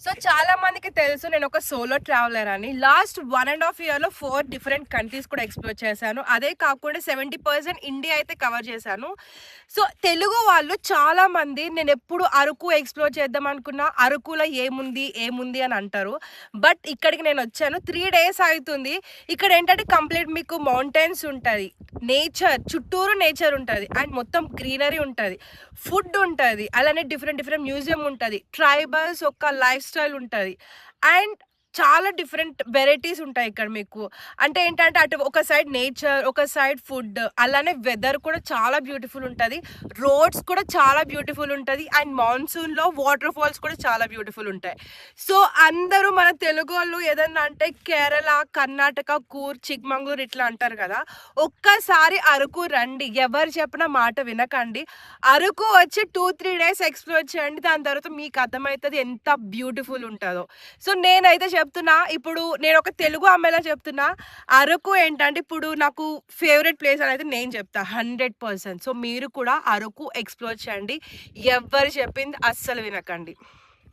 So చాలా మందికి తెలుసు నేను ఒక సోలో ట్రావెలర్ అని. లాస్ట్ 1.5 ఇయర్‌లో 4 డిఫరెంట్ కంట్రీస్ కూడా ఎక్స్‌ప్లోర్ చేశాను. అదే కాకుండా 70% ఇండియా అయితే కవర్ చేశాను. సో తెలుగు వాళ్ళు చాలా మంది నేనెప్పుడు అరకు ఎక్స్‌ప్లోర్ చేద్దాం అనుకున్నా, అరకులో ఏముంది, ఏముంది అని అంటారు. బట్ ఇక్కడికి నేనొచ్చాను. 3 డేస్ అయితుంది. ఇక్కడ ఏంటంటే కంప్లీట్ మీకు మౌంటైన్స్ ఉంటది. నేచర్ చుట్టూరు నేచర్ ఉంటది. అండ్ మొత్తం గ్రీనరీ ఉంటది. ఫుడ్ ఉంటది. అలానే డిఫరెంట్ డిఫరెంట్ మ్యూజియం ఉంటది. ట్రైబల్స్ ఒక లైఫ్ స్టైల్ ఉంటది. అండ్ చాలా డిఫరెంట్ వెరైటీస్ ఉంటాయి ఇక్కడ మీకు. అంటే ఏంటంటే అటు ఒక సైడ్ నేచర్, ఒక సైడ్ ఫుడ్, అలానే వెదర్ కూడా చాలా బ్యూటిఫుల్ ఉంటది. రోడ్స్ కూడా చాలా బ్యూటిఫుల్ ఉంటది. అండ్ మాన్సూన్‌లో వాటర్ ఫాల్స్ కూడా చాలా బ్యూటిఫుల్ ఉంటాయి. సో అందరూ మన తెలుగోళ్ళు ఏదన్నా అంటే కేరళ, కర్ణాటక, కూర్గ్, చిక్మంగళూరు ఇట్లా అంటారు కదా! ఒక్కసారి అరకు రండి. ఎవరు చెప్పిన మాట వినకండి. అరకు వచ్చి 2, 3 డేస్ ఎక్స్‌ప్లోర్ చేయండి. దాని తర్వాత మీకు అర్థమైతది ఎంత బ్యూటిఫుల్ ఉంటదో. సో నేనైతే చెప్తున్నా, ఇప్పుడు నేనొక తెలుగు అమ్మాయిలా చెప్తున్నా. అరకు ఏంటంటే ఇప్పుడు నాకు ఫేవరెట్ ప్లేస్ అనైతే నేను చెప్తా 100%. సో మీరు కూడా అరకు ఎక్స్‌ప్లోర్ చేయండి. ఎవ్వరు చెప్పింది అస్సలు వినకండి.